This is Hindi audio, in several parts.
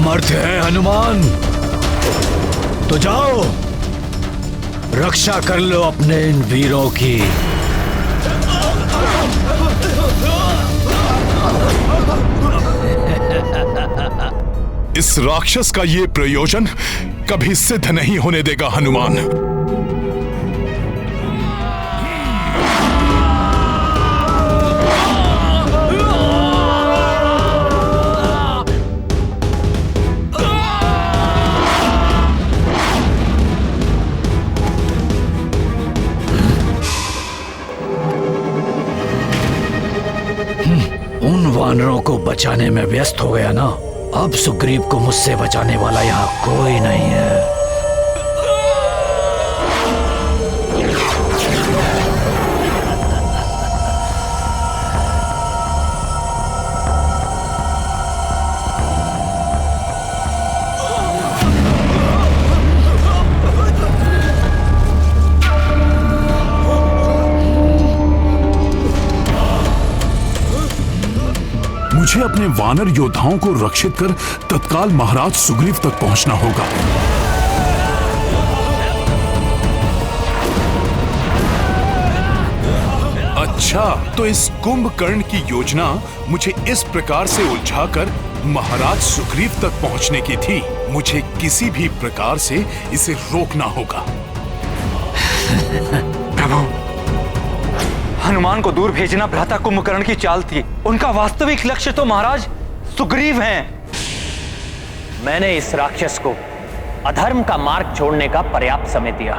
सामर्थ्य है हनुमान, तो जाओ रक्षा कर लो अपने इन वीरों की। इस राक्षस का ये प्रयोजन कभी सिद्ध नहीं होने देगा हनुमान। उन वानरों को बचाने में व्यस्त हो गया ना, अब सुग्रीव को मुझसे बचाने वाला यहाँ कोई नहीं है। मुझे अपने वानर योद्धाओं को रक्षित कर तत्काल महाराज सुग्रीव तक पहुंचना होगा। अच्छा, तो इस कुंभकर्ण की योजना मुझे इस प्रकार से उलझाकर महाराज सुग्रीव तक पहुंचने की थी। मुझे किसी भी प्रकार से इसे रोकना होगा। प्रभु, हनुमान को दूर भेजना भ्राता कुंभकर्ण की चाल थी। उनका वास्तविक लक्ष्य तो महाराज सुग्रीव हैं। मैंने इस राक्षस को अधर्म का मार्ग छोड़ने का पर्याप्त समय दिया,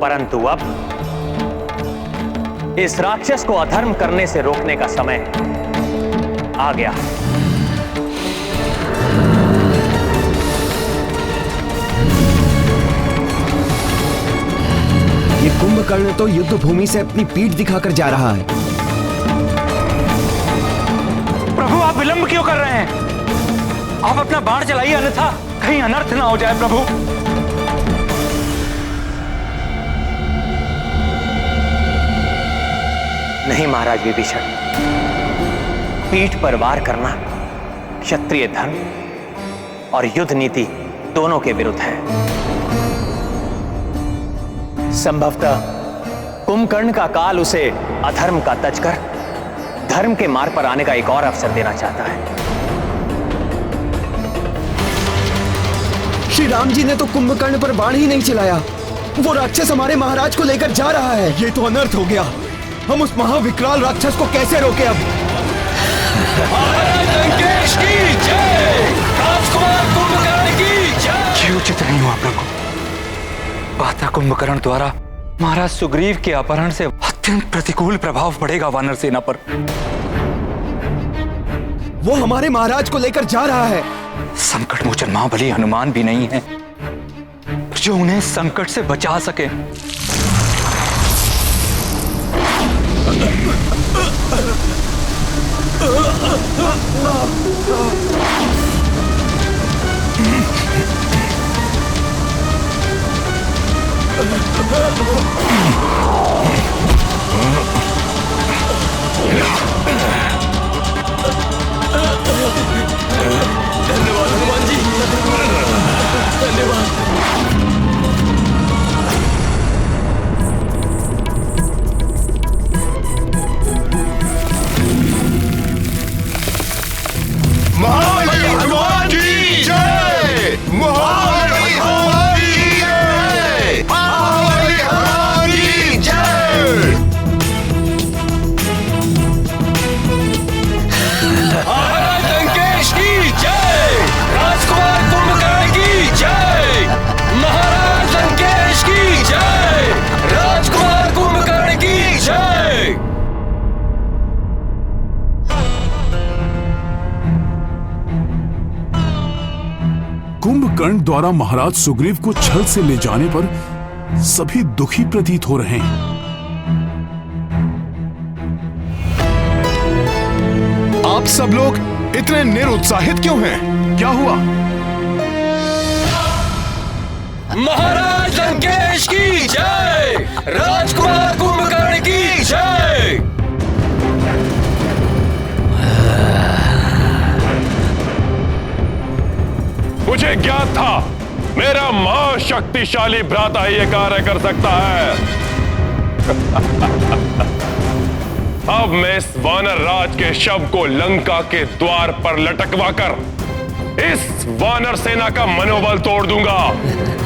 परंतु अब इस राक्षस को अधर्म करने से रोकने का समय आ गया। ये कुंभकर्ण तो युद्ध भूमि से अपनी पीठ दिखाकर जा रहा है। प्रभु, आप विलंब क्यों कर रहे हैं? आप अपना बाण चलाइए, अन्यथा कहीं अनर्थ ना हो जाए। प्रभु, नहीं महाराज विभीषण, पीठ पर वार करना क्षत्रिय धर्म और युद्ध नीति दोनों के विरुद्ध है। संभवतः कुंभकर्ण का काल उसे अधर्म का तज कर धर्म के मार्ग पर आने का एक और अवसर देना चाहता है। श्री राम जी ने तो कुंभकर्ण पर बाण ही नहीं चलाया। वो राक्षस हमारे महाराज को लेकर जा रहा है। ये तो अनर्थ हो गया। हम उस महाविकराल राक्षस को कैसे रोके अब? लंकेश की जय, राजकुमार कुंभकर्ण की जय। ये उचित नहीं हुआ प्रभु। भ्राता कुंभकर्ण द्वारा महाराज सुग्रीव के अपहरण से अत्यंत प्रतिकूल प्रभाव पड़ेगा वानर सेना पर। वो हमारे महाराज को लेकर जा रहा है। संकट मोचन महाबली हनुमान भी नहीं है जो उन्हें संकट से बचा सके। धन्यवाद हनुमान जी, धन्यवाद। महाबली हनुमान की जय, महाबली हनुमान की जय, महाबली हनुमान की जय। महाराज लंकेश की जय, राजकुमार कुंभकर्ण की जय। महाराज लंकेश की जय, राजकुमार कुंभकर्ण की जय। कुंभकर्ण द्वारा महाराज सुग्रीव को छल से ले जाने पर सभी दुखी प्रतीत हो रहे हैं। आप सब लोग इतने निरुत्साहित क्यों हैं? क्या हुआ? महाराज लंकेश की जय, राजकुमार कुंभकर्ण की जय। मुझे ज्ञात था मेरा महाशक्तिशाली भ्राता ही ये कार्य कर सकता है। अब मैं इस वानर राज के शव को लंका के द्वार पर लटकवा कर इस वानर सेना का मनोबल तोड़ दूंगा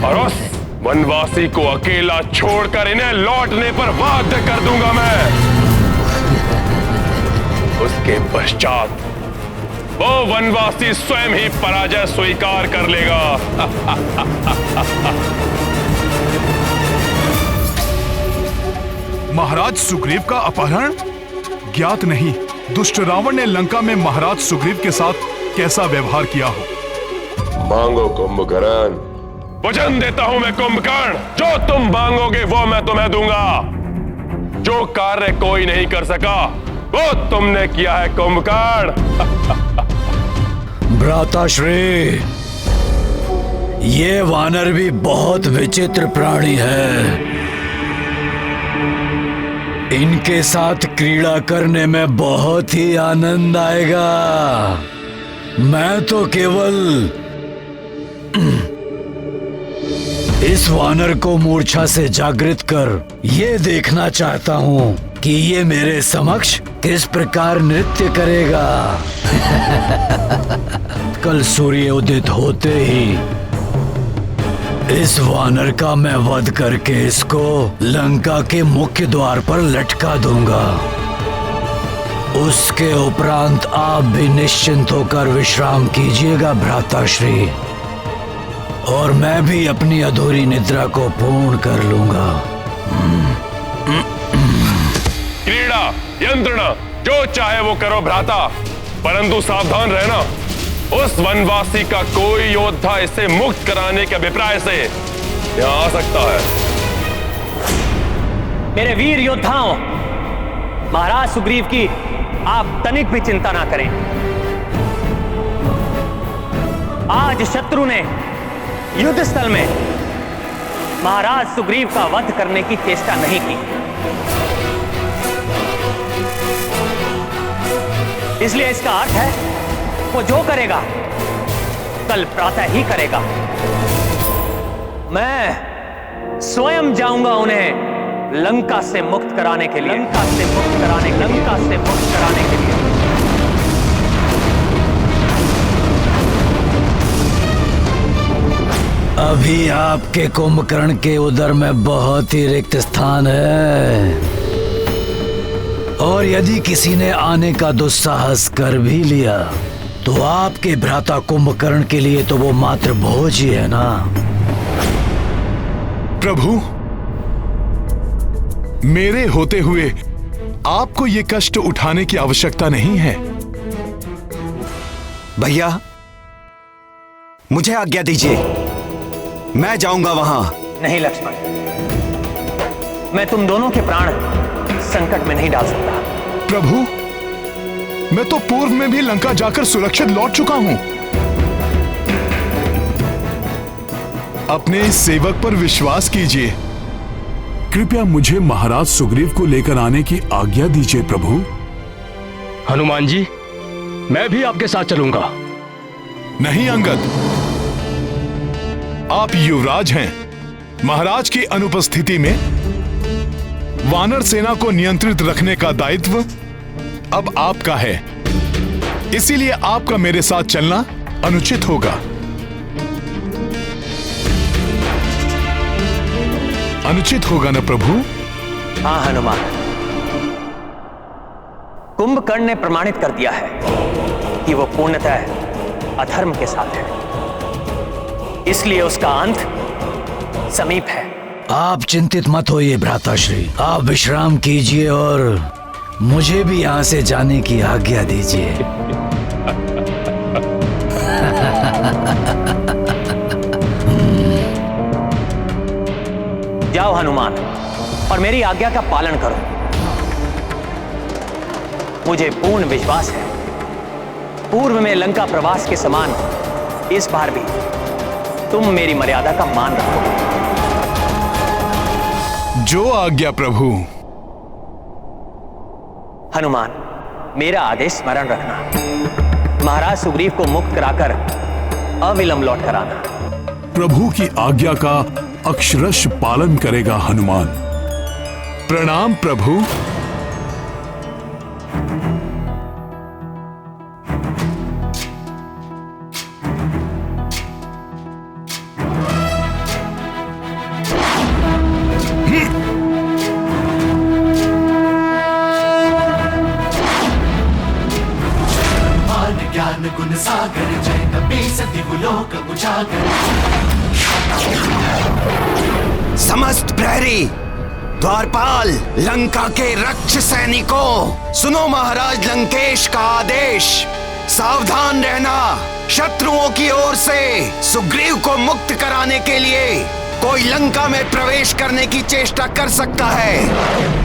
और उस वनवासी को अकेला छोड़कर इन्हें लौटने पर बाध्य कर दूंगा मैं। उसके पश्चात वो वनवासी स्वयं ही पराजय स्वीकार कर लेगा। महाराज सुग्रीव का अपहरण? ज्ञात नहीं दुष्ट रावण ने लंका में महाराज सुग्रीव के साथ कैसा व्यवहार किया हो। मांगो कुंभकर्ण। वचन देता हूं मैं कुंभकर्ण, जो तुम मांगोगे वो मैं तुम्हें दूंगा। जो कार्य कोई नहीं कर सका वो तुमने किया है कुंभकर्ण। भ्राताश्री, ये वानर भी बहुत विचित्र प्राणी है। इनके साथ क्रीड़ा करने में बहुत ही आनंद आएगा। मैं तो केवल इस वानर को मूर्छा से जागृत कर ये देखना चाहता हूँ कि ये मेरे समक्ष किस प्रकार नृत्य करेगा। कल सूर्य उदित होते ही इस वानर का मैं वध करके इसको लंका के मुख्य द्वार पर लटका दूंगा। उसके उपरांत आप भी निश्चिंत होकर विश्राम कीजिएगा भ्राताश्री, और मैं भी अपनी अधूरी निद्रा को पूर्ण कर लूंगा। क्रीड़ा यंत्रणा जो चाहे वो करो भ्राता, परंतु सावधान रहना, उस वनवासी का कोई योद्धा इसे मुक्त कराने के अभिप्राय से यहाँ आ सकता है। मेरे वीर योद्धाओं, महाराज सुग्रीव की आप तनिक भी चिंता ना करें। आज शत्रु ने युद्ध स्थल में महाराज सुग्रीव का वध करने की चेष्टा नहीं की, इसलिए इसका अर्थ है वो जो करेगा कल प्रातः ही करेगा। मैं स्वयं जाऊंगा उन्हें लंका से मुक्त कराने के लिए, लंका से मुक्त कराने के लिए। अभी आपके कुंभकर्ण के उदर में बहुत ही रिक्त स्थान है, और यदि किसी ने आने का दुस्साहस कर भी लिया तो आपके भ्राता कुंभकर्ण के लिए तो वो मात्र भोज ही है ना। प्रभु, मेरे होते हुए आपको ये कष्ट उठाने की आवश्यकता नहीं है। भैया, मुझे आज्ञा दीजिए, मैं जाऊंगा वहां। नहीं लक्ष्मण, मैं तुम दोनों के प्राण संकट में नहीं डाल सकता। प्रभु, मैं तो पूर्व में भी लंका जाकर सुरक्षित लौट चुका हूं। अपने इस सेवक पर विश्वास कीजिए। कृपया मुझे महाराज सुग्रीव को लेकर आने की आज्ञा दीजिए प्रभु। हनुमान जी, मैं भी आपके साथ चलूंगा। नहीं अंगद, आप युवराज हैं। महाराज की अनुपस्थिति में वानर सेना को नियंत्रित रखने का दायित्व अब आपका है, इसीलिए आपका मेरे साथ चलना अनुचित होगा। अनुचित होगा ना प्रभु? हाँ हनुमान, कुंभकर्ण ने प्रमाणित कर दिया है कि वो पूर्णतः अधर्म के साथ है, इसलिए उसका अंत समीप है। आप चिंतित मत होइए भ्राताश्री, आप विश्राम कीजिए और मुझे भी यहां से जाने की आज्ञा दीजिए। जाओ हनुमान, और मेरी आज्ञा का पालन करो। मुझे पूर्ण विश्वास है पूर्व में लंका प्रवास के समान इस बार भी तुम मेरी मर्यादा का मान रखोगे। जो आज्ञा प्रभु। हनुमान, मेरा आदेश स्मरण रखना। महाराज सुग्रीव को मुक्त कराकर अविलंब लौट कर आना। प्रभु की आज्ञा का अक्षरश पालन करेगा हनुमान। प्रणाम प्रभु। ज्ञान गुण सागर जय कपीस दिवलोक उजागर। समस्त प्रहरी, द्वारपाल, लंका के रक्ष सैनिकों, सुनो महाराज लंकेश का आदेश। सावधान रहना, शत्रुओं की ओर से सुग्रीव को मुक्त कराने के लिए कोई लंका में प्रवेश करने की चेष्टा कर सकता है।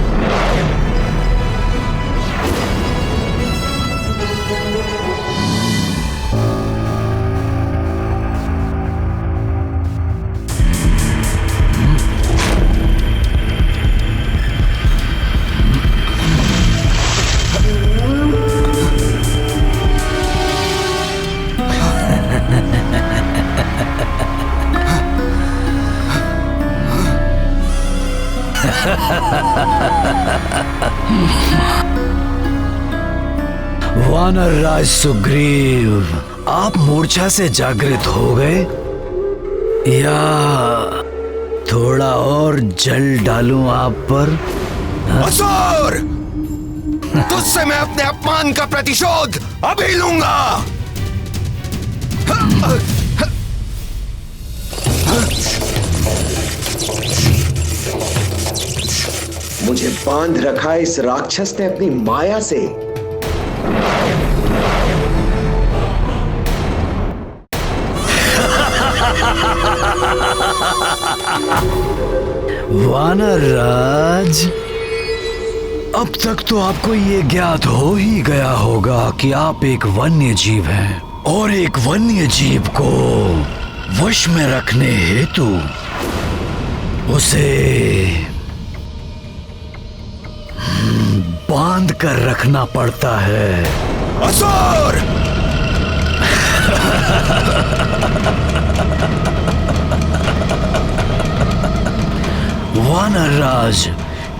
वानर राज सुग्रीव, आप मूर्छा से जागृत हो गए या थोड़ा और जल डालूं आप पर? असुर, तुझसे मैं अपने अपमान का प्रतिशोध अभी लूंगा। मुझे बांध रखा है इस राक्षस ने अपनी माया से। वानर राज, अब तक तो आपको ये ज्ञात हो ही गया होगा कि आप एक वन्य जीव हैं और एक वन्य जीव को वश में रखने हेतु उसे बांध कर रखना पड़ता है। असुर! वानर राज,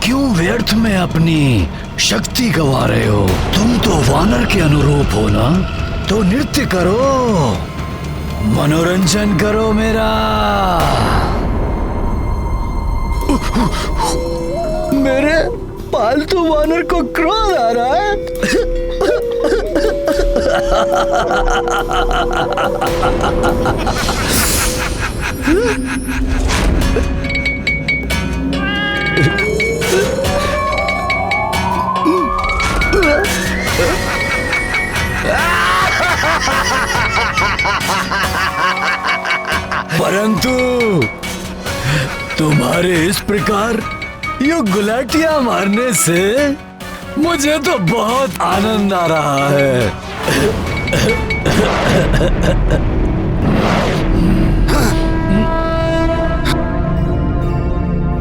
क्यों व्यर्थ में अपनी शक्ति गवा रहे हो? तुम तो वानर के अनुरूप हो ना, तो नृत्य करो, मनोरंजन करो मेरा। मेरे पालतू वानर को क्रोध आ रहा है। परंतु तुम्हारे इस प्रकार ये गुलाटियां मारने से मुझे तो बहुत आनंद आ रहा है।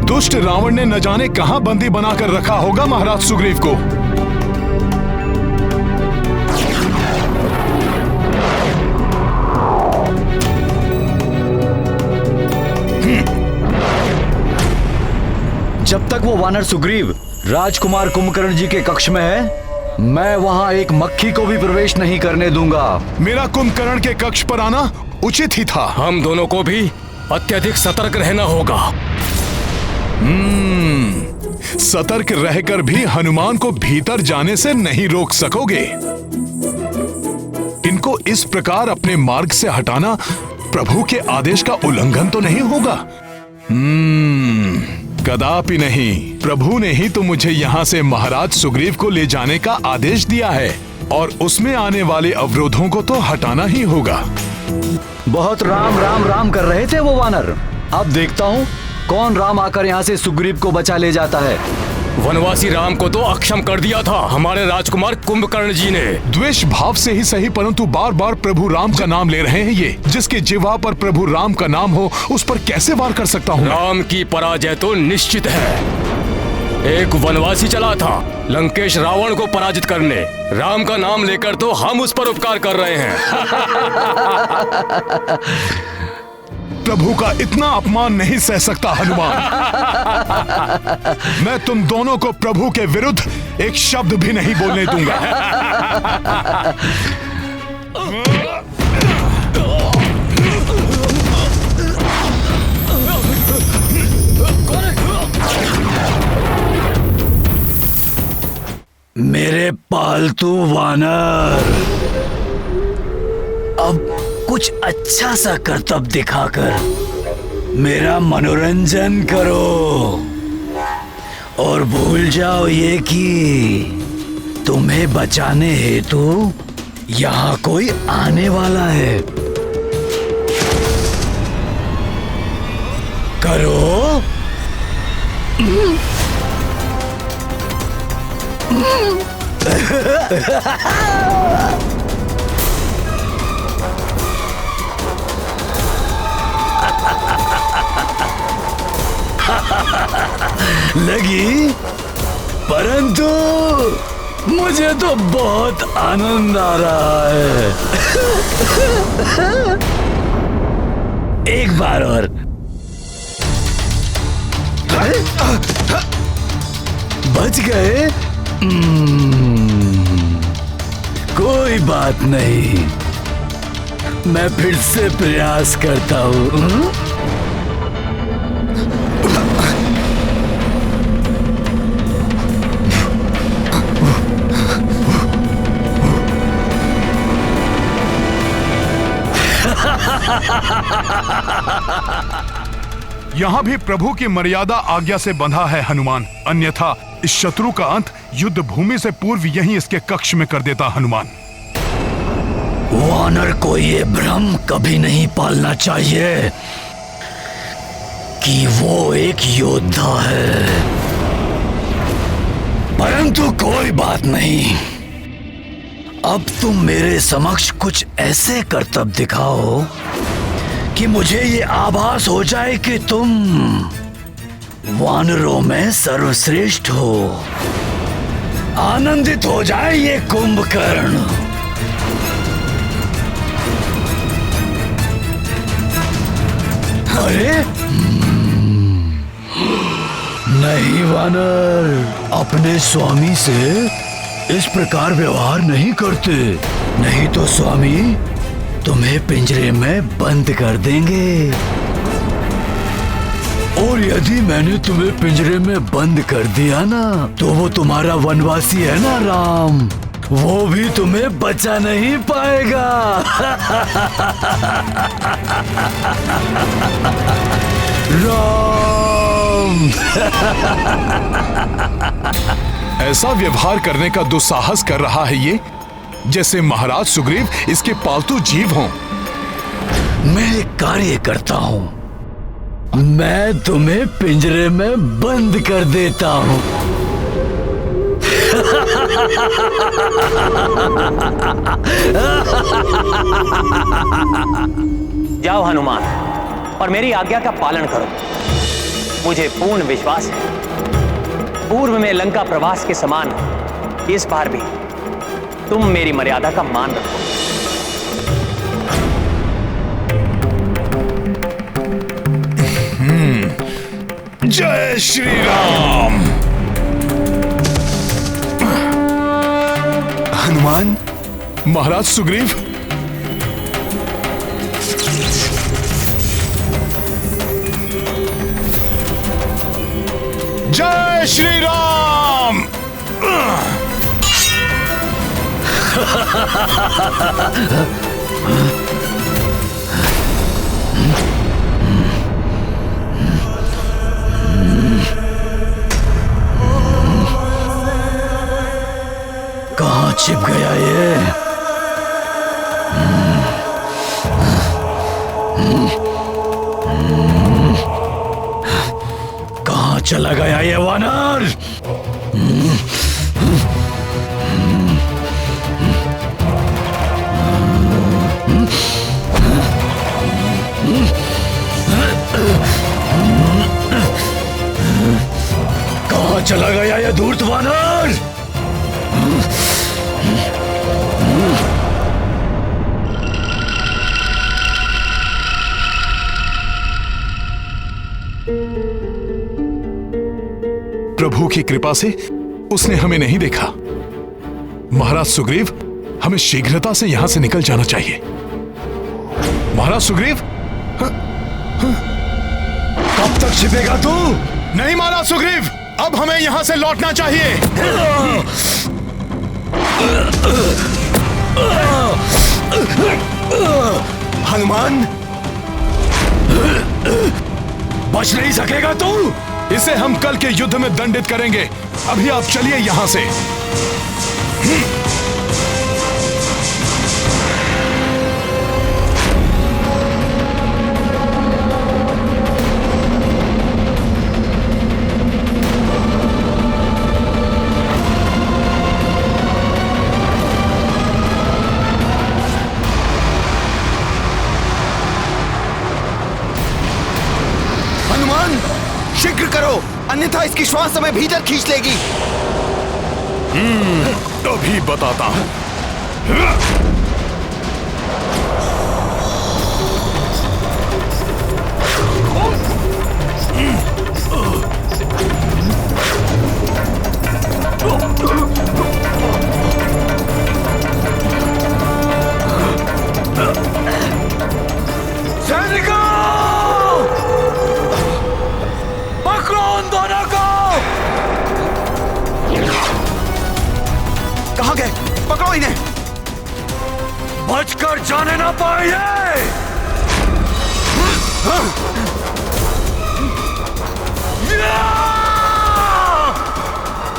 दुष्ट रावण ने न जाने कहां बंदी बनाकर रखा होगा महाराज सुग्रीव को। जब तक वो वानर सुग्रीव राजकुमार कुंभकर्ण जी के कक्ष में है, मैं वहां एक मक्खी को भी प्रवेश नहीं करने दूंगा। मेरा कुंभकर्ण के कक्ष पर आना उचित ही था। हम दोनों को भी अत्यधिक सतर्क रहना होगा। सतर्क रहकर भी हनुमान को भीतर जाने से नहीं रोक सकोगे। इनको इस प्रकार अपने मार्ग से हटाना प्रभु के आदेश का उल्लंघन तो नहीं होगा? कदापि नहीं। प्रभु ने ही तो मुझे यहाँ से महाराज सुग्रीव को ले जाने का आदेश दिया है और उसमें आने वाले अवरोधों को तो हटाना ही होगा। बहुत राम राम राम कर रहे थे वो वानर। अब देखता हूँ कौन राम आकर यहाँ से सुग्रीव को बचा ले जाता है। वनवासी राम को तो अक्षम कर दिया था हमारे राजकुमार कुंभकर्ण जी ने। द्वेष भाव से ही सही, परंतु बार बार प्रभु राम का नाम ले रहे हैं। ये जिसके जिह्वा पर प्रभु राम का नाम हो, उस पर कैसे वार कर सकता हूँ? राम की पराजय तो निश्चित है। एक वनवासी चला था लंकेश रावण को पराजित करने। राम का नाम लेकर तो हम उस पर उपकार कर रहे हैं। प्रभु का इतना अपमान नहीं सह सकता हनुमान। मैं तुम दोनों को प्रभु के विरुद्ध एक शब्द भी नहीं बोलने दूंगा। मेरे पालतू वानर, अब कुछ अच्छा सा करतब दिखाकर मेरा मनोरंजन करो और भूल जाओ ये कि तुम्हें बचाने हेतु यहाँ कोई आने वाला है। करो। लगी, परंतु मुझे तो बहुत आनंद आ रहा है। एक बार और। बच गए? कोई बात नहीं, मैं फिर से प्रयास करता हूँ। यहाँ भी प्रभु की मर्यादा आज्ञा से बंधा है हनुमान, अन्यथा इस शत्रु का अंत युद्ध भूमि से पूर्व यहीं इसके कक्ष में कर देता हनुमान। वानर को ये भ्रम कभी नहीं पालना चाहिए कि वो एक योद्धा है, परंतु कोई बात नहीं। अब तुम मेरे समक्ष कुछ ऐसे करतब दिखाओ कि मुझे ये आभास हो जाए कि तुम वानरों में सर्वश्रेष्ठ हो। आनंदित हो जाए ये कुंभकर्ण। अरे नहीं वानर, अपने स्वामी से इस प्रकार व्यवहार नहीं करते, नहीं तो स्वामी तुम्हें पिंजरे में बंद कर देंगे। और यदि मैंने तुम्हें पिंजरे में बंद कर दिया ना, तो वो तुम्हारा वनवासी है ना राम, वो भी तुम्हें बचा नहीं पाएगा। राम। ऐसा व्यवहार करने का दुस्साहस कर रहा है ये, जैसे महाराज सुग्रीव इसके पालतू जीव हों। मैं एक कार्य करता हूँ, मैं तुम्हें पिंजरे में बंद कर देता हूँ। जाओ हनुमान और मेरी आज्ञा का पालन करो। मुझे पूर्ण विश्वास है पूर्व में लंका प्रवास के समान इस बार भी तुम मेरी मर्यादा का मान रखो। जय श्री राम। हनुमान, महाराज सुग्रीव, जय श्री राम। कहाँ छिप गया ये? कहाँ चला गया ये वानर? कहाँ चला गया प्रभु की कृपा से उसने हमें नहीं देखा। महाराज सुग्रीव, हमें शीघ्रता से यहां से निकल जाना चाहिए। महाराज सुग्रीव, कब तक छिपेगा तू? नहीं महाराज सुग्रीव, अब हमें यहां से लौटना चाहिए। हनुमान, बच नहीं सकेगा तू। इसे हम कल के युद्ध में दंडित करेंगे। अभी आप चलिए यहां से। हनुमान, शीघ्र करो, अन्यथा इसकी श्वास हमें भीतर खींच लेगी। अभी बताता हूं। सैनिकों, पकड़ो उन दोनों को। कहाँ गए? पकड़ो इन्हें। बचकर जाने ना पाएंगे।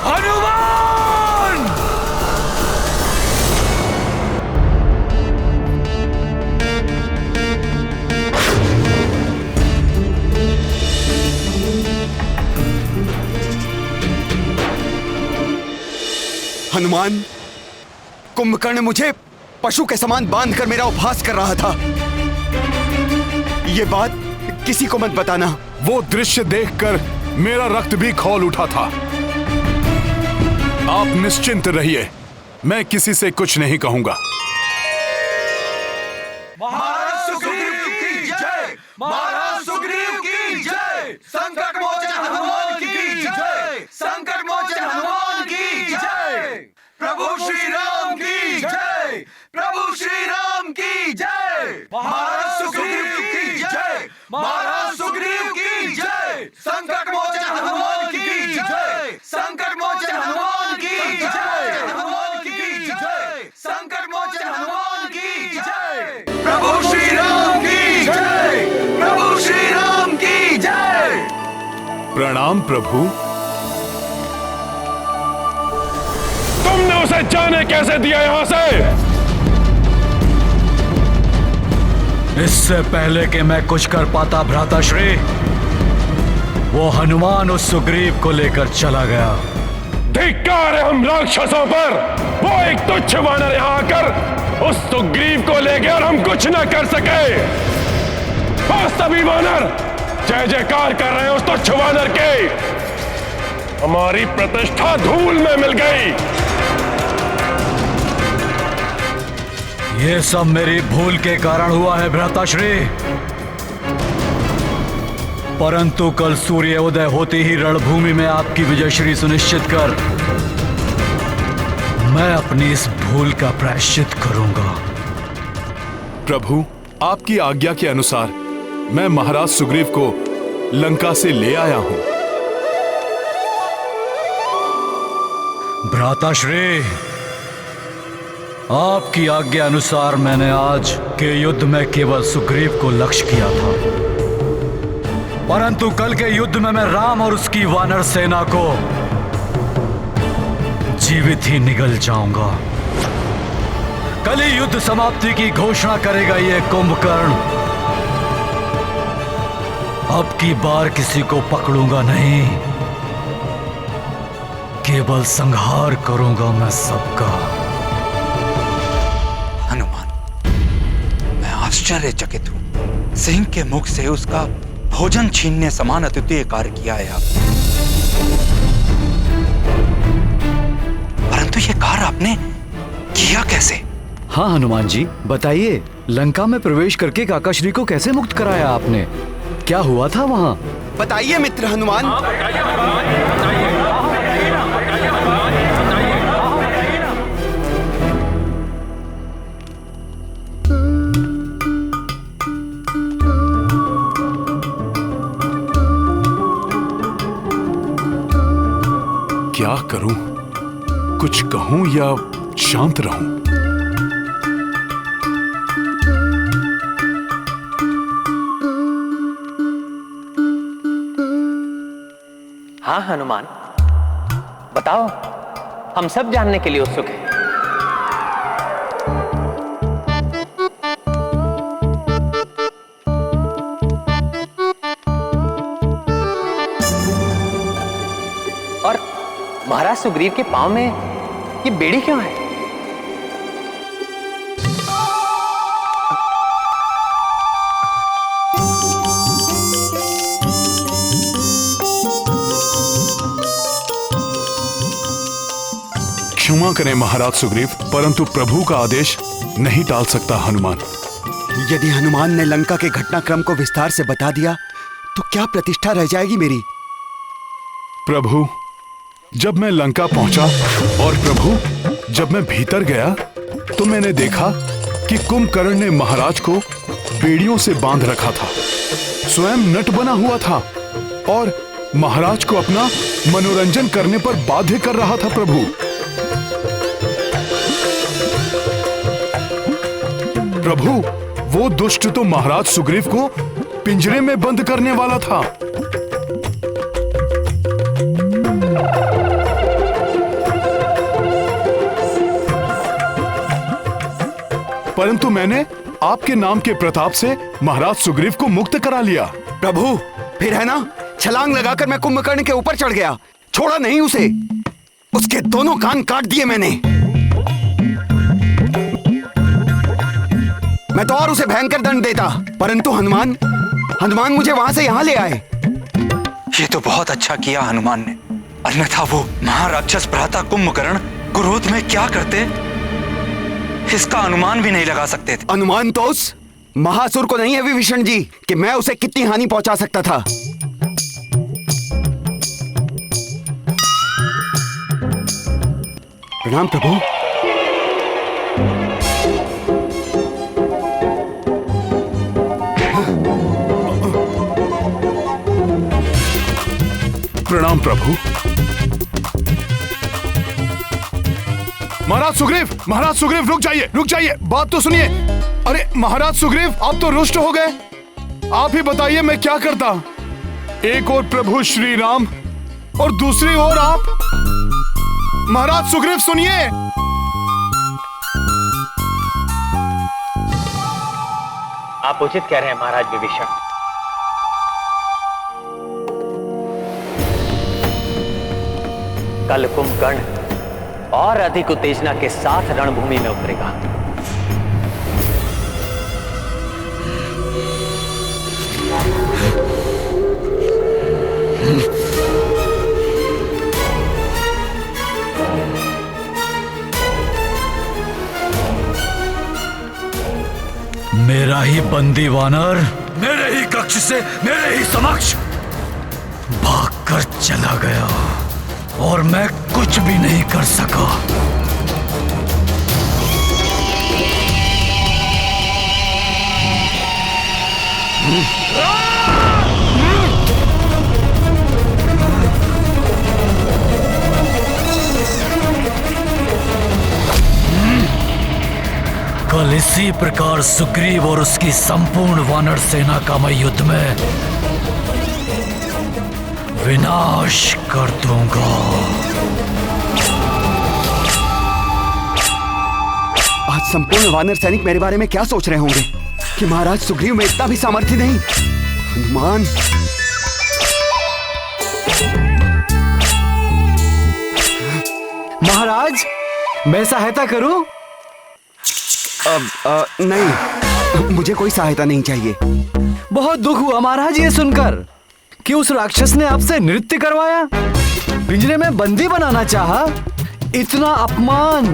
हनुमान! हनुमान, कुंभकर्ण मुझे पशु के समान बांधकर मेरा उपहास कर रहा था। ये बात किसी को मत बताना। वो दृश्य देखकर मेरा रक्त भी खौल उठा था। आप निश्चिंत रहिए, मैं किसी से कुछ नहीं कहूंगा। महाराज सुग्रीव की जय! महाराज सुग्रीव की जय! संकट मोचन हनुमान की जय! संकट मोचन हनुमान की जय! प्रभु श्री राम की जय! प्रभु श्री राम की जय! महाराज सुग्रीव की जय! महाराज सुग्रीव की जय! संकट मोचन हनुमान की जय! संकट मोचन हनुमान की जय! हनुमान की जय! संकट मोचन हनुमान की जय! प्रभु श्री राम की जय! प्रभु श्री राम की जय! प्रणाम प्रभु। तुमने उसे जाने कैसे दिया यहां से? इससे पहले कि मैं कुछ कर पाता भ्राताश्री, वो हनुमान उस सुग्रीव को लेकर चला गया। धिक्कार है हम राक्षसों पर। वो एक तुच्छ वानर यहां आकर उस सुग्रीव को ले गया और हम कुछ न कर सके। वो सभी वानर जय जयकार कर रहे हैं उस तुच्छ वानर के। हमारी प्रतिष्ठा धूल में मिल गई। ये सब मेरी भूल के कारण हुआ है भ्राताश्री, परंतु कल सूर्य उदय होते ही रणभूमि में आपकी विजयश्री सुनिश्चित कर मैं अपनी इस भूल का प्रायश्चित करूंगा। प्रभु, आपकी आज्ञा के अनुसार मैं महाराज सुग्रीव को लंका से ले आया हूं। भ्राताश्री, आपकी आज्ञा अनुसार मैंने आज के युद्ध में केवल सुग्रीव को लक्ष्य किया था, परंतु कल के युद्ध में मैं राम और उसकी वानर सेना को जीवित ही निगल जाऊंगा। कल ही युद्ध समाप्ति की घोषणा करेगा ये कुंभकर्ण। अब की बार किसी को पकड़ूंगा नहीं, केवल संहार करूंगा मैं सबका। हनुमान, मैं आश्चर्यचकित हूं। सिंह के मुख से उसका भोजन छीनने समान अद्वितीय कार्य किया है आपने, परंतु यह कार्य आपने किया कैसे? हाँ हनुमान जी, बताइए, लंका में प्रवेश करके काकाश्री को कैसे मुक्त कराया आपने? क्या हुआ था वहाँ? बताइए मित्र हनुमान। करूं? कुछ कहूं या शांत रहूं? हाँ हनुमान, बताओ, हम सब जानने के लिए उत्सुक हैं। और महाराज सुग्रीव के पांव में ये बेड़ी क्यों है? क्षमा करें महाराज सुग्रीव, परंतु प्रभु का आदेश नहीं टाल सकता हनुमान। यदि हनुमान ने लंका के घटनाक्रम को विस्तार से बता दिया तो क्या प्रतिष्ठा रह जाएगी मेरी? प्रभु, जब मैं लंका पहुंचा और प्रभु जब मैं भीतर गया तो मैंने देखा कि कुंभकर्ण ने महाराज को बेड़ियों से बांध रखा था, स्वयं नट बना हुआ था और महाराज को अपना मनोरंजन करने पर बाध्य कर रहा था। प्रभु, वो दुष्ट तो महाराज सुग्रीव को पिंजरे में बंद करने वाला था। परंतु मैंने आपके नाम के प्रताप से महाराज सुग्रीव को मुक्त करा लिया। प्रभु, फिर है ना, छलांग लगाकर मैं कुंभकर्ण के ऊपर चढ़ गया, छोड़ा नहीं उसे। उसके दोनों कान काट दिए मैंने। मैं तो और उसे भयंकर दंड देता, परंतु हनुमान मुझे वहां से यहां ले आए। ये तो बहुत अच्छा किया हनुमान ने, अन्यथा वो महाराक्षस भ्राता कुंभकर्ण क्रोध में क्या करते इसका अनुमान भी नहीं लगा सकते थे। अनुमान तो उस महासुर को नहीं है विभीषण जी कि मैं उसे कितनी हानि पहुंचा सकता था। प्रणाम प्रभु। प्रणाम प्रभु। महाराज सुग्रीव रुक जाइए, बात तो सुनिए। अरे महाराज सुग्रीव, आप तो रुष्ट हो गए। आप ही बताइए मैं क्या करता। एक और प्रभु श्री राम और दूसरी ओर आप। महाराज सुग्रीव सुनिए। आप उचित कह रहे हैं महाराज विभीषण। कल कुंभकर्ण और अधिक उत्तेजना के साथ रणभूमि में उतरेगा। मेरा ही बंदी वानर मेरे ही कक्ष से मेरे ही समक्ष भागकर चला गया और मैं कुछ भी नहीं कर सका। कल इसी प्रकार सुग्रीव और उसकी संपूर्ण वानर सेना का मैं युद्ध में विनाश कर दूंगा। आज संपूर्ण वानर सैनिक मेरे बारे में क्या सोच रहे होंगे कि महाराज सुग्रीव में इतना भी सामर्थ्य नहीं। हनुमान, महाराज, मैं सहायता करूं? नहीं, मुझे कोई सहायता नहीं चाहिए। बहुत दुख हुआ महाराज ये सुनकर कि उस राक्षस ने आपसे नृत्य करवाया, पिंजरे में बंदी बनाना चाहा। इतना अपमान,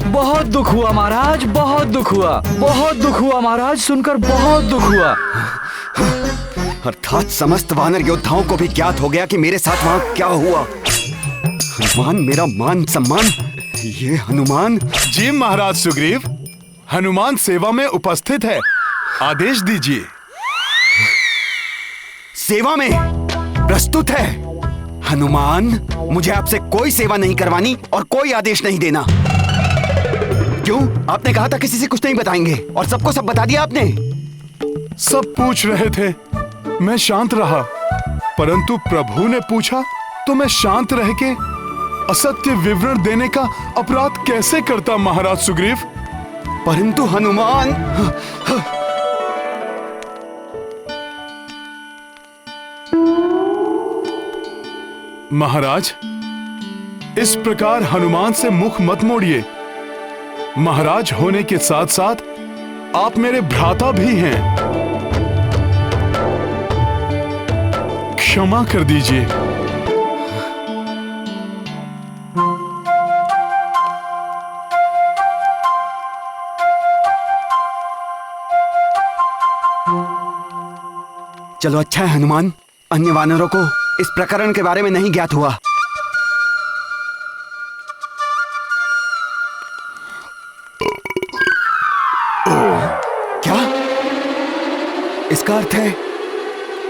बहुत दुख हुआ महाराज, बहुत दुख हुआ, बहुत दुख हुआ महाराज, सुनकर बहुत दुख हुआ। अर्थात समस्त वानर योद्धाओं को भी ज्ञात हो गया कि मेरे साथ वहां क्या हुआ। हनुमान, मेरा मान सम्मान, ये हनुमान। जी महाराज सुग्रीव, हनुमान सेवा में उपस्थित है, आदेश दीजिए। सेवा में प्रस्तुत है? हनुमान, मुझे आपसे कोई सेवा नहीं करवानी और कोई आदेश नहीं देना। क्यों? आपने कहा था किसी से कुछ नहीं बताएंगे और सबको सब बता दिया आपने। सब पूछ रहे थे, मैं शांत रहा, परंतु प्रभु ने पूछा तो मैं शांत रह के असत्य विवरण देने का अपराध कैसे करता महाराज सुग्रीव? परंतु हनुमान, महाराज, इस प्रकार हनुमान से मुख मत मोड़िए। महाराज होने के साथ साथ आप मेरे भ्राता भी हैं। क्षमा कर दीजिए। चलो अच्छा है हनुमान, अन्य वानरों को इस प्रकरण के बारे में नहीं ज्ञात हुआ। क्या? इसका अर्थ है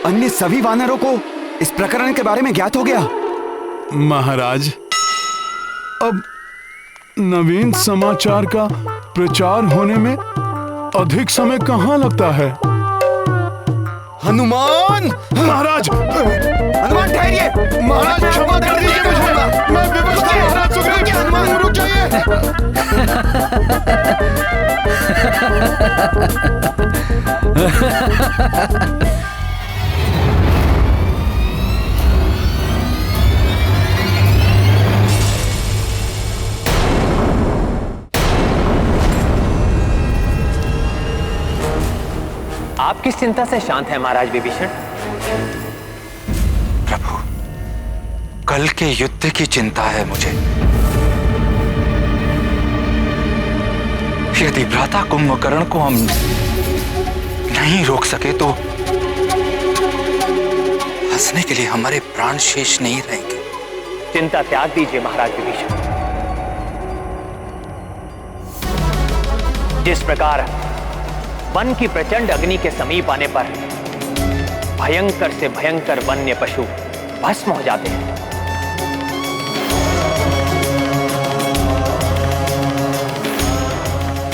अन्य सभी वानरों को इस प्रकरण के बारे में ज्ञात हो गया? महाराज, अब नवीन समाचार का प्रचार होने में अधिक समय कहाँ लगता है? हनुमान! महाराज! हनुमान ठहरिए! महाराज क्षमा कर दीजिए मुझे, मैं विवश था महाराज सुग्रीव। हनुमान रुक जाइए। आप किस चिंता से शांत हैं महाराज विभीषण? प्रभु, कल के युद्ध की चिंता है मुझे। यदि भ्राता कुंभकर्ण को हम नहीं रोक सके तो हंसने के लिए हमारे प्राण शेष नहीं रहेंगे। चिंता त्याग दीजिए महाराज विभीषण। जिस प्रकार वन की प्रचंड अग्नि के समीप आने पर भयंकर से भयंकर वन्य पशु भस्म हो जाते हैं,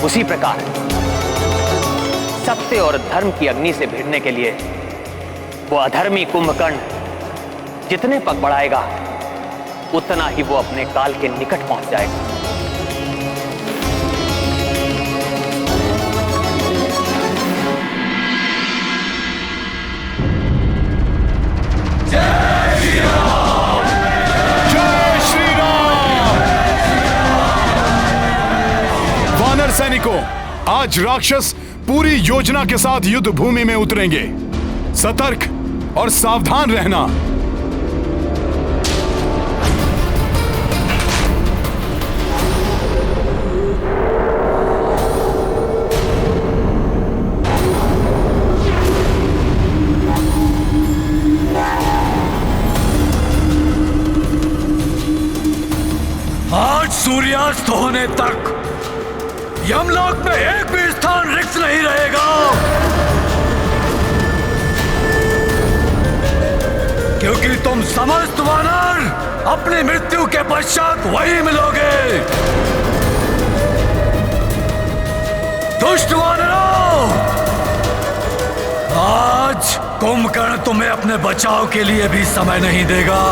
उसी प्रकार सत्य और धर्म की अग्नि से भिड़ने के लिए वो अधर्मी कुंभकर्ण जितने पग बढ़ाएगा उतना ही वो अपने काल के निकट पहुंच जाएगा। सैनिकों, आज राक्षस पूरी योजना के साथ युद्ध भूमि में उतरेंगे। सतर्क और सावधान रहना। आज सूर्यास्त होने तक यमलोक में एक भी स्थान रिक्त नहीं रहेगा, क्योंकि तुम समस्त वानर अपनी मृत्यु के पश्चात वही मिलोगे। दुष्ट वानरों, आज कुंभकर्ण तुम्हें अपने बचाव के लिए भी समय नहीं देगा।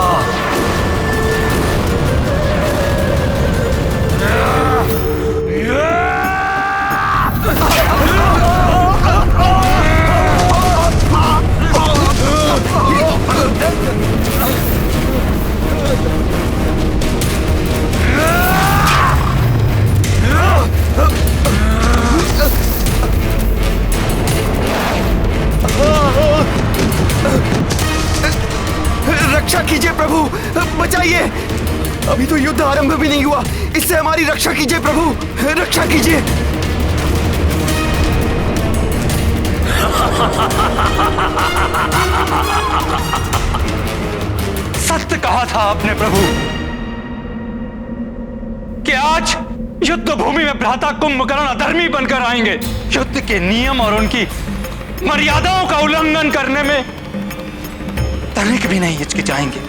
रक्षा कीजिए प्रभु, बचाइए। अभी तो युद्ध आरंभ भी नहीं हुआ, इससे हमारी रक्षा कीजिए प्रभु, रक्षा कीजिए। सत्य कहा था आपने प्रभु कि आज युद्ध भूमि में भ्राता कुंभकर्ण अधर्मी बनकर आएंगे। युद्ध के नियम और उनकी मर्यादाओं का उल्लंघन करने में तनिक भी नहीं हिचकिचाएंगे।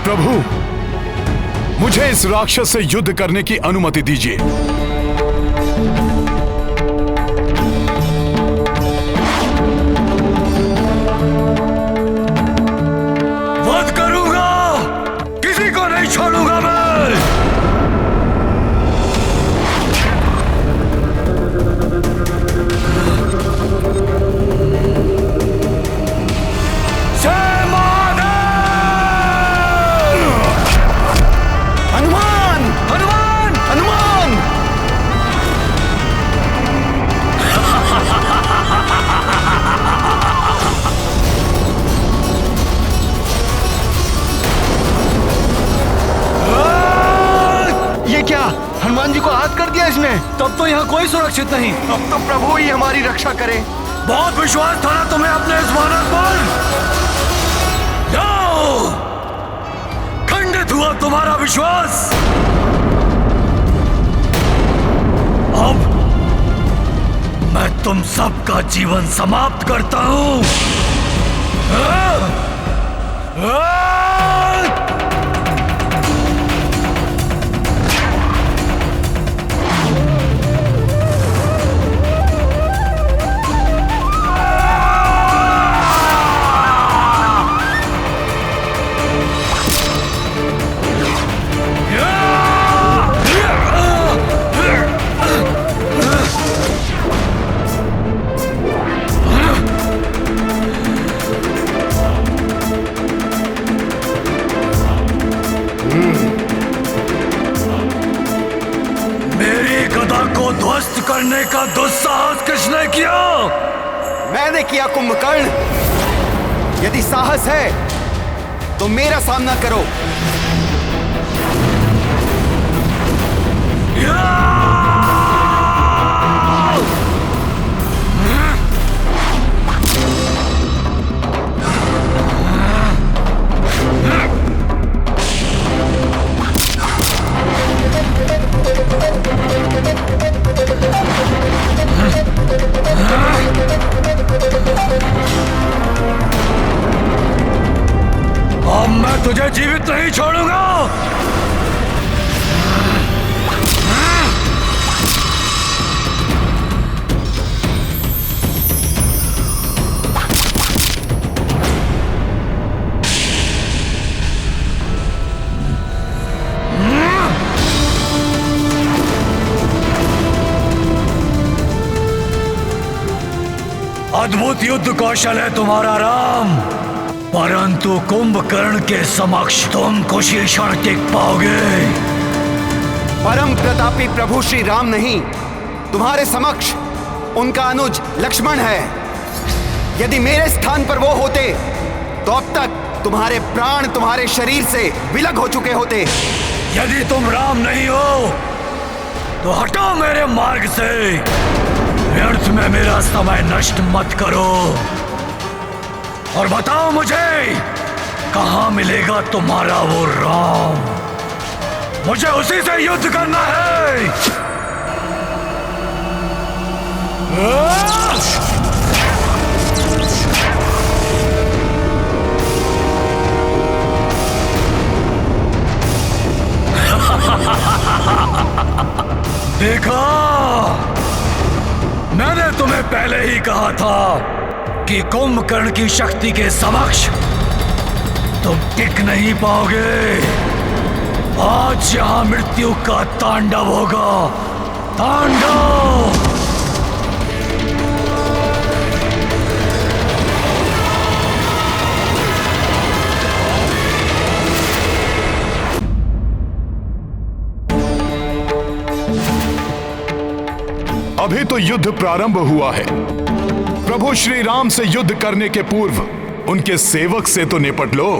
प्रभु, मुझे इस राक्षस से युद्ध करने की अनुमति दीजिए। वध करूंगा, किसी को नहीं छोड़ूंगा मैं। हनुमान जी को आहत कर दिया इसने। तब तो यहाँ कोई सुरक्षित नहीं। अब तो प्रभु ही हमारी रक्षा करे। बहुत विश्वास था ना तुम्हें अपने इस वानर पर। जाओ, खंडित हुआ तुम्हारा विश्वास। अब मैं तुम सबका जीवन समाप्त करता हूं। ध्वस्त करने का दुस्साहस किसने किया? मैंने किया कुंभकर्ण। यदि साहस है तो मेरा सामना करो। अब मैं तुझे जीवित नहीं छोड़ूंगा। अद्भुत युद्ध कौशल है तुम्हारा राम, परंतु कुंभकर्ण के समक्ष तुम कुछ ही क्षण टिक पाओगे। परम प्रतापी प्रभु श्री राम नहीं, तुम्हारे समक्ष उनका अनुज लक्ष्मण है। यदि मेरे स्थान पर वो होते तो अब तक तुम्हारे प्राण तुम्हारे शरीर से विलग हो चुके होते। यदि तुम राम नहीं हो तो हटो मेरे मार्ग से। व्यर्थ में मेरा समय नष्ट मत करो और बताओ मुझे कहां मिलेगा तुम्हारा वो राम। मुझे उसी से युद्ध करना है। देखा, मैंने तुम्हें पहले ही कहा था कि कुंभकर्ण की शक्ति के समक्ष तुम टिक नहीं पाओगे। आज यहां मृत्यु का तांडव होगा, तांडव। अभी तो युद्ध प्रारंभ हुआ है। प्रभु श्री राम से युद्ध करने के पूर्व उनके सेवक से तो निपट लो।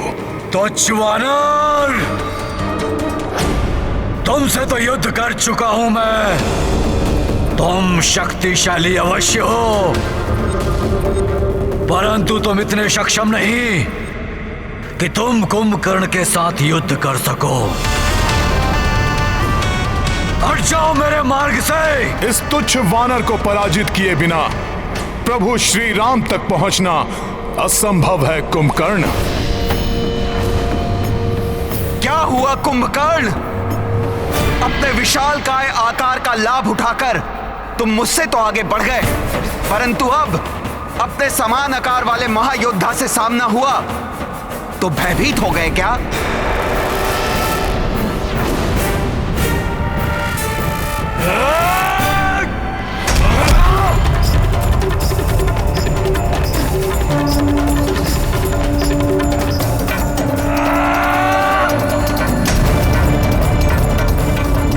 तो वानर, तुमसे तो युद्ध कर चुका हूं मैं। तुम शक्तिशाली अवश्य हो, परंतु तुम इतने सक्षम नहीं कि तुम कुंभकर्ण के साथ युद्ध कर सको। हट जाओ मेरे मार्ग से। इस तुच्छ वानर को पराजित किए बिना प्रभु श्री राम तक पहुंचना असंभव है कुंभकर्ण। क्या हुआ कुंभकर्ण? अपने विशालकाय आकार का लाभ उठाकर तुम मुझसे तो आगे बढ़ गए, परंतु अब अपने समान आकार वाले महायोद्धा से सामना हुआ तो भयभीत हो गए क्या?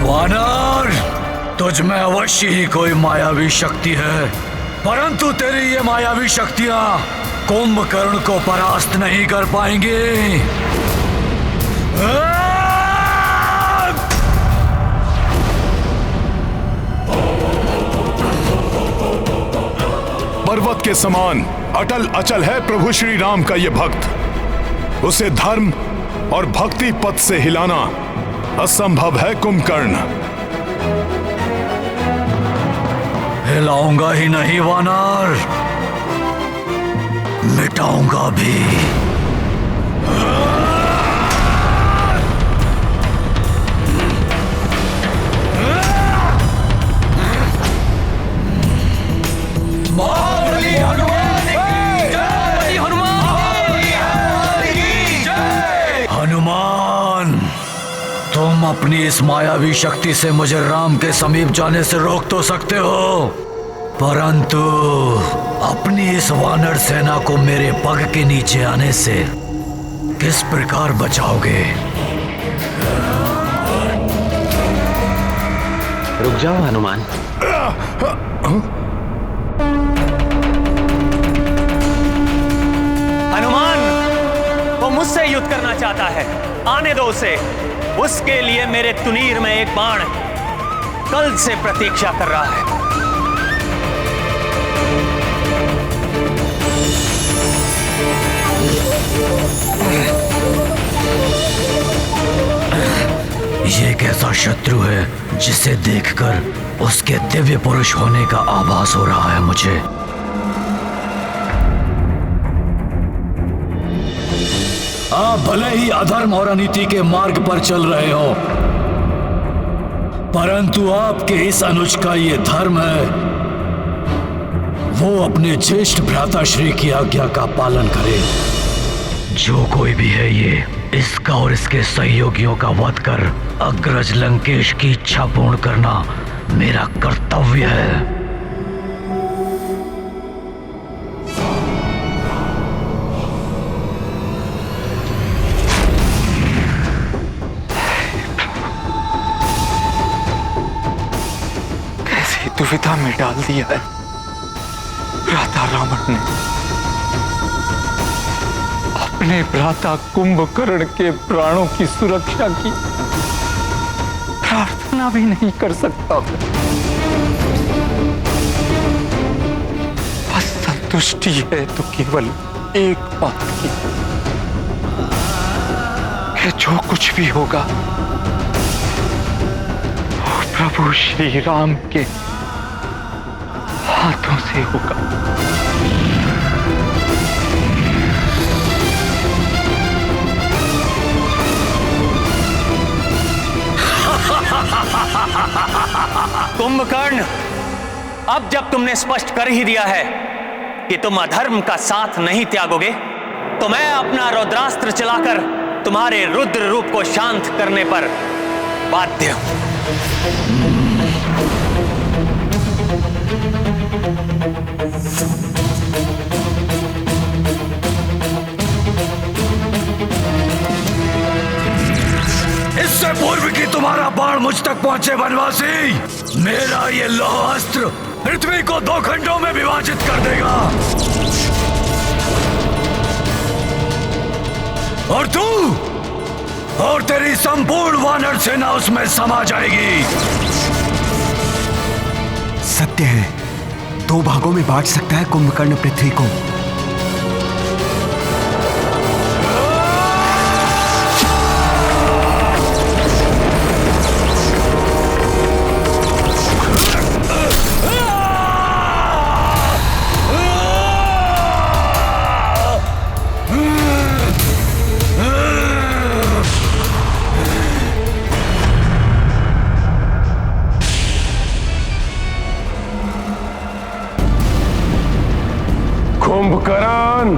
वानर, तुझ में अवश्य ही कोई मायावी शक्ति है, परंतु तेरी ये मायावी शक्तियां कुंभकर्ण को परास्त नहीं कर पाएंगी। पर्वत के समान अटल अचल है प्रभु श्री राम का ये भक्त। उसे धर्म और भक्ति पथ से हिलाना असंभव है कुंभकर्ण। हिलाऊंगा ही नहीं वानर, मिटाऊंगा भी। हनुमान, तुम अपनी इस मायावी शक्ति से मुझे राम के समीप जाने से रोक तो सकते हो, परंतु अपनी इस वानर सेना को मेरे पग के नीचे आने से किस प्रकार बचाओगे? रुक जाओ हनुमान। हनुमान, वो मुझसे युद्ध करना चाहता है, आने दो उसे। उसके लिए मेरे तुनीर में एक बाण कल से प्रतीक्षा कर रहा है। ये कैसा शत्रु है जिसे देखकर उसके दिव्य पुरुष होने का आभास हो रहा है मुझे। आप भले ही अधर्म और अनीति के मार्ग पर चल रहे हो, परंतु आपके इस अनुज का ये धर्म है, वो अपने ज्येष्ठ भ्राताश्री की आज्ञा का पालन करे। जो कोई भी है ये, इसका और इसके सहयोगियों का वध कर अग्रज लंकेश की इच्छा पूर्ण करना मेरा कर्तव्य है। कैसी दुविधा में डाल दिया है भ्राता रावण ने। अपने भ्राता कुंभकर्ण के प्राणों की सुरक्षा की प्रार्थना भी नहीं कर सकता। सृष्टि है तो केवल एक बात की कि जो कुछ भी होगा वो प्रभु श्री राम के हाथों से होगा। कुंभकर्ण, अब जब तुमने स्पष्ट कर ही दिया है कि तुम अधर्म का साथ नहीं त्यागोगे, तो मैं अपना रुद्रास्त्र चलाकर तुम्हारे रुद्र रूप को शांत करने पर बाध्य हूं। इससे पूर्व कि तुम्हारा बाण मुझ तक पहुंचे वनवासी, मेरा ये लौह अस्त्र पृथ्वी को 2 खंडों में विभाजित कर देगा और तू और तेरी संपूर्ण वानर सेना उसमें समा जाएगी। सत्य है, 2 भागों में बांट सकता है कुंभकर्ण पृथ्वी को। कुंभकर्ण,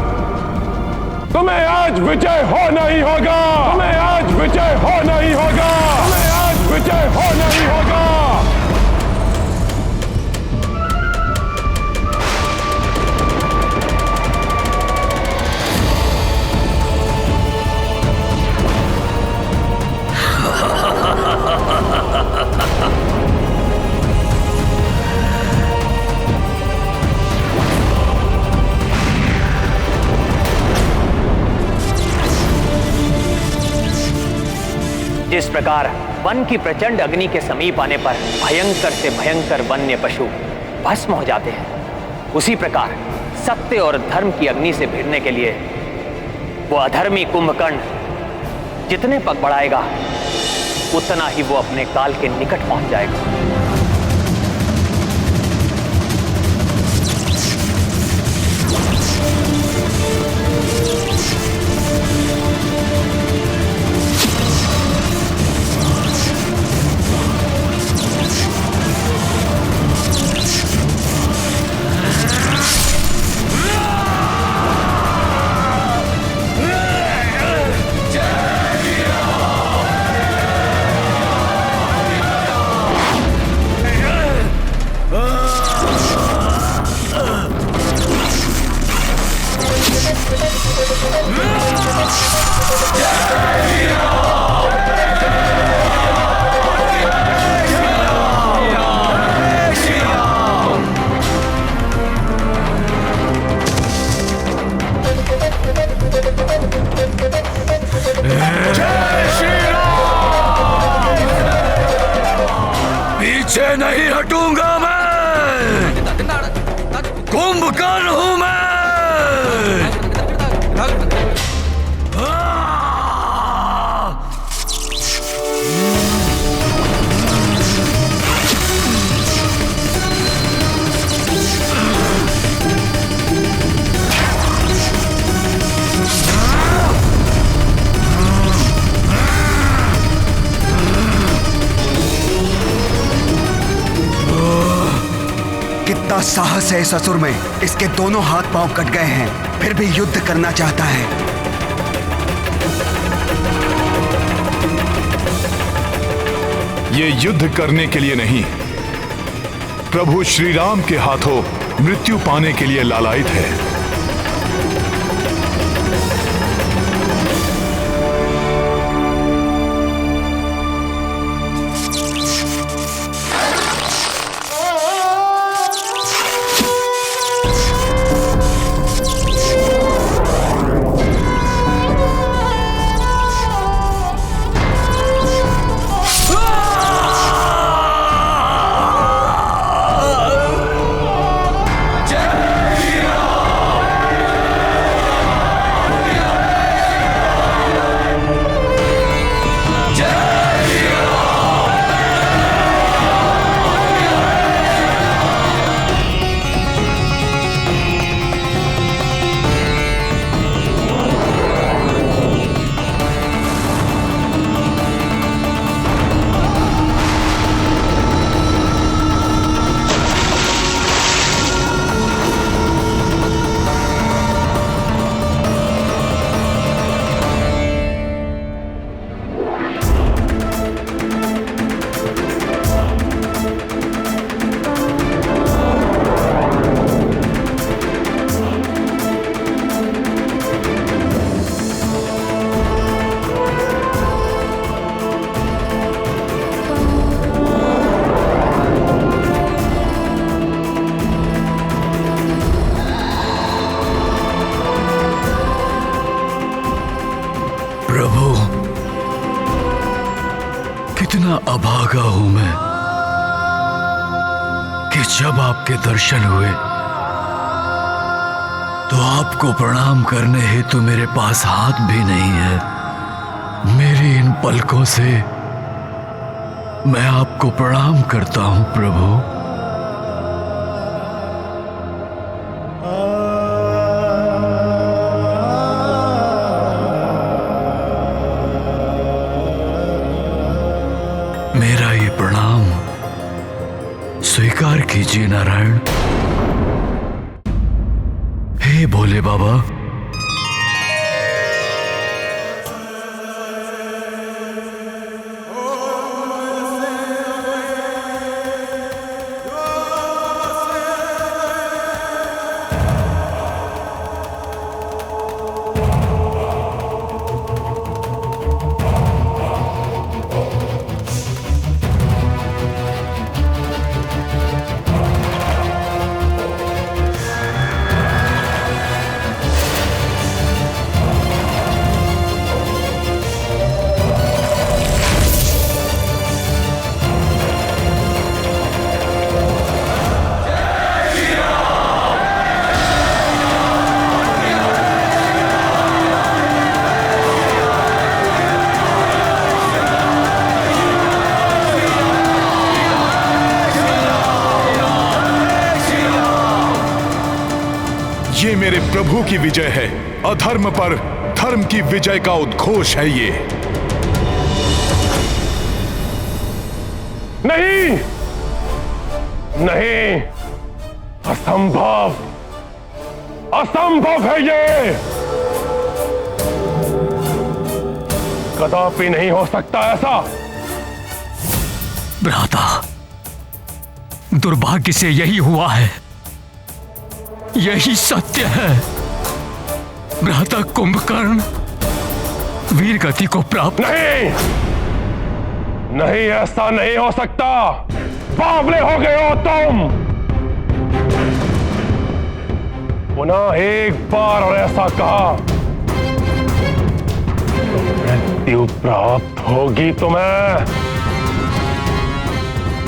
तुम्हें आज विजय होना ही होगा। तुम्हें आज विजय होना ही होगा। तुम्हें आज विजय होना ही होगा। जिस प्रकार वन की प्रचंड अग्नि के समीप आने पर भयंकर से भयंकर वन्य पशु भस्म हो जाते हैं, उसी प्रकार सत्य और धर्म की अग्नि से भिड़ने के लिए वो अधर्मी कुंभकर्ण जितने पग बढ़ाएगा उतना ही वो अपने काल के निकट पहुंच जाएगा। पीछे नहीं हटूंगा मैं, कुंभकर्ण हूं मैं। कितना साहस है इस असुर में। इसके दोनों हाथ पांव कट गए हैं, फिर भी युद्ध करना चाहता है। ये युद्ध करने के लिए नहीं, प्रभु श्री राम के हाथों मृत्यु पाने के लिए लालायित है। जय कितना अभागा हूं मैं कि जब आपके दर्शन हुए तो आपको प्रणाम करने हेतु मेरे पास हाथ भी नहीं है। मेरी इन पलकों से मैं आपको प्रणाम करता हूं प्रभु। मेरा ये प्रणाम स्वीकार कीजिए नारायण। हे भोले बाबा, ये मेरे प्रभु की विजय है। अधर्म पर धर्म की विजय का उद्घोष है ये। नहीं, नहीं, असंभव, असंभव है ये। कदापि नहीं हो सकता ऐसा। भ्राता, दुर्भाग्य से यही हुआ है, यही सत्य है। भ्राता कुंभकर्ण वीर गति को प्राप्त नहीं, नहीं, ऐसा नहीं हो सकता। बावले हो गए हो तुम। पुनः एक बार और ऐसा कहा तो मृत्यु प्राप्त होगी तुम्हें।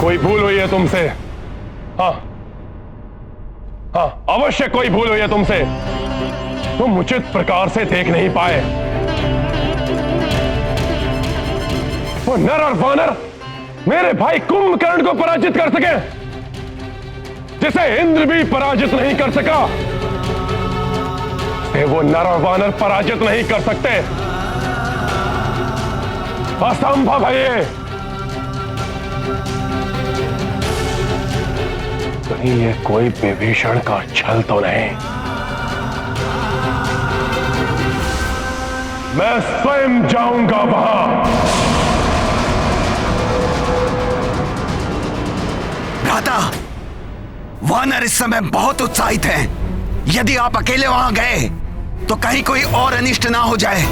कोई भूल हुई है तुमसे। हाँ, हाँ, अवश्य कोई भूल हुई है तुमसे। तुम उचित प्रकार से देख नहीं पाए। वो नर और वानर मेरे भाई कुंभकर्ण को पराजित कर सके, जिसे इंद्र भी पराजित नहीं कर सका, वो नर और वानर पराजित नहीं कर सकते। असंभव है ये। कहीं ये कोई विभीषण का छल तो नहीं। मैं स्वयं जाऊंगा वहां। भ्राता, वानर इस समय बहुत उत्साहित हैं। यदि आप अकेले वहां गए तो कहीं कोई और अनिष्ट ना हो जाए।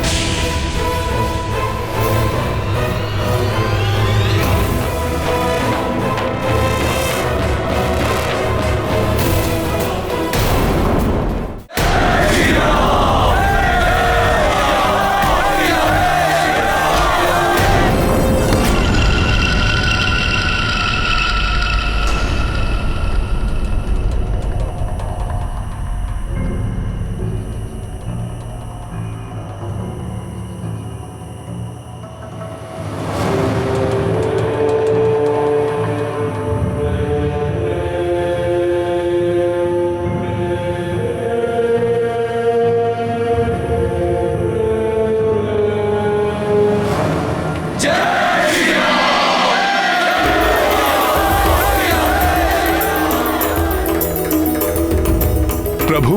प्रभु,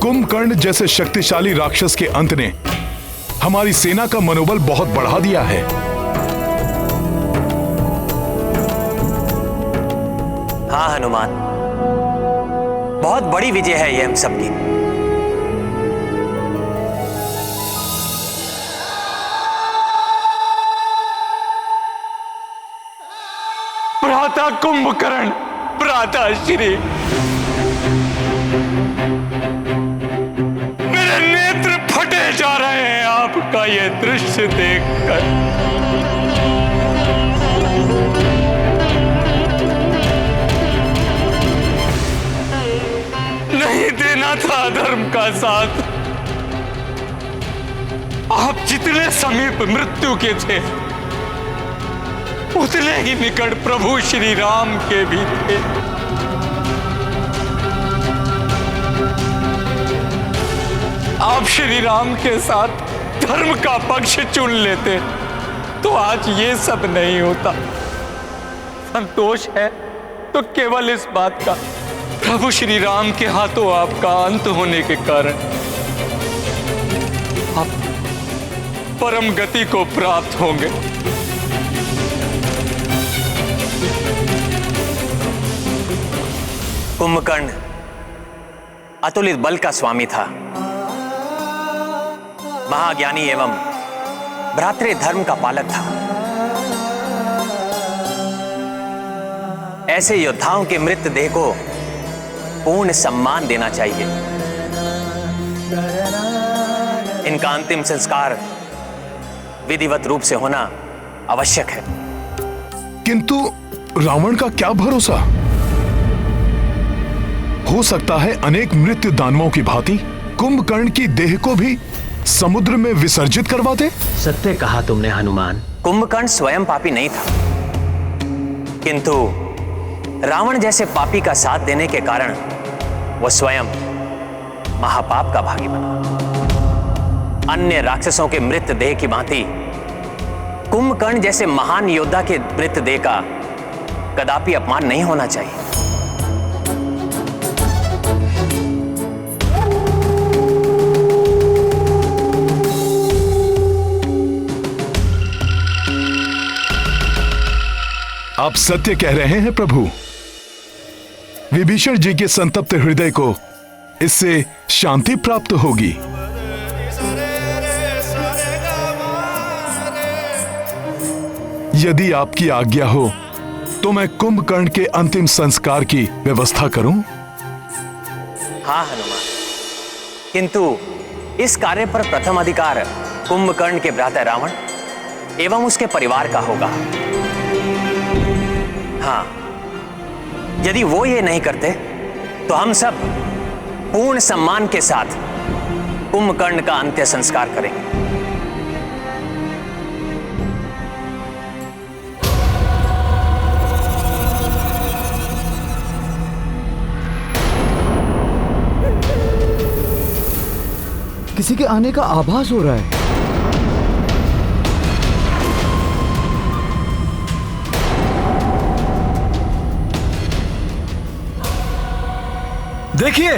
कुंभकर्ण जैसे शक्तिशाली राक्षस के अंत ने हमारी सेना का मनोबल बहुत बढ़ा दिया है। हाँ हनुमान, बहुत बड़ी विजय है ये हम सबकी। भ्राता कुंभकर्ण, भ्राता श्री, मेरे नेत्र फटे जा रहे हैं आपका ये दृश्य देखकर। धर्म का साथ। आप जितने समीप मृत्यु के थे उतने ही निकट प्रभु श्री राम के भी थे। आप श्री राम के साथ धर्म का पक्ष चुन लेते तो आज ये सब नहीं होता। संतोष है तो केवल इस बात का, प्रभु श्री राम के हाथों आपका अंत होने के कारण आप परम गति को प्राप्त होंगे। कुंभकर्ण अतुलित बल का स्वामी था, महाज्ञानी एवं भ्रातृ धर्म का पालक था। ऐसे योद्धाओं के मृत देह को पूर्ण सम्मान देना चाहिए। इनका अंतिम संस्कार विधिवत रूप से होना आवश्यक है। किंतु रावण का क्या भरोसा? हो सकता है अनेक मृत्यु दानवों की भांति कुंभकर्ण की देह को भी समुद्र में विसर्जित करवा दे। सत्य कहा तुमने हनुमान। कुंभकर्ण स्वयं पापी नहीं था, किंतु रावण जैसे पापी का साथ देने के कारण वह स्वयं महापाप का भागी बना। अन्य राक्षसों के मृत देह की भांति कुंभकर्ण जैसे महान योद्धा के मृत देह का कदापि अपमान नहीं होना चाहिए। आप सत्य कह रहे हैं प्रभु। विभीषण जी के संतप्त हृदय को इससे शांति प्राप्त होगी। यदि आपकी आज्ञा हो तो मैं कुंभकर्ण के अंतिम संस्कार की व्यवस्था करूं? हाँ हनुमान, किंतु इस कार्य पर प्रथम अधिकार कुंभकर्ण के भ्राता रावण एवं उसके परिवार का होगा। हाँ, यदि वो ये नहीं करते तो हम सब पूर्ण सम्मान के साथ कुंभकर्ण का अंत्य संस्कार करेंगे। किसी के आने का आभास हो रहा है। देखिए,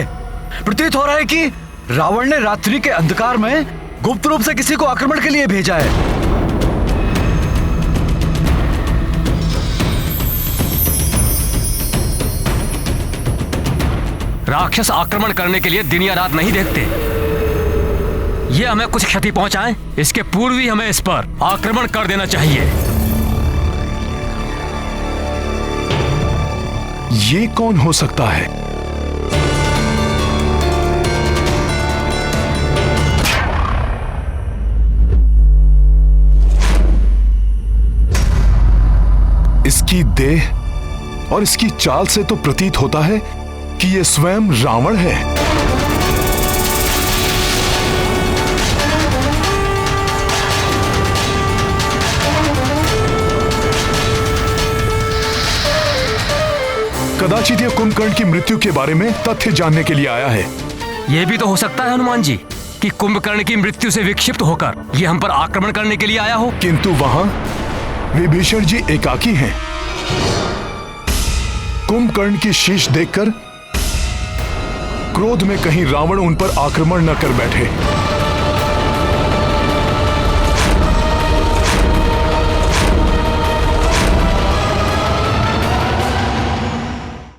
प्रतीत हो रहा है कि रावण ने रात्रि के अंधकार में गुप्त रूप से किसी को आक्रमण के लिए भेजा है। राक्षस आक्रमण करने के लिए दिन या रात नहीं देखते। ये हमें कुछ क्षति पहुंचाए, इसके पूर्व ही हमें इस पर आक्रमण कर देना चाहिए। ये कौन हो सकता है? इसकी देह और इसकी चाल से तो प्रतीत होता है कि यह स्वयं रावण है। कदाचित यह कुंभकर्ण की मृत्यु के बारे में तथ्य जानने के लिए आया है। यह भी तो हो सकता है हनुमान जी कि कुंभकर्ण की मृत्यु से विक्षिप्त होकर यह हम पर आक्रमण करने के लिए आया हो। किंतु वहां विभीषण जी एकाकी हैं। कुंभकर्ण की शीश देखकर क्रोध में कहीं रावण उन पर आक्रमण न कर बैठे।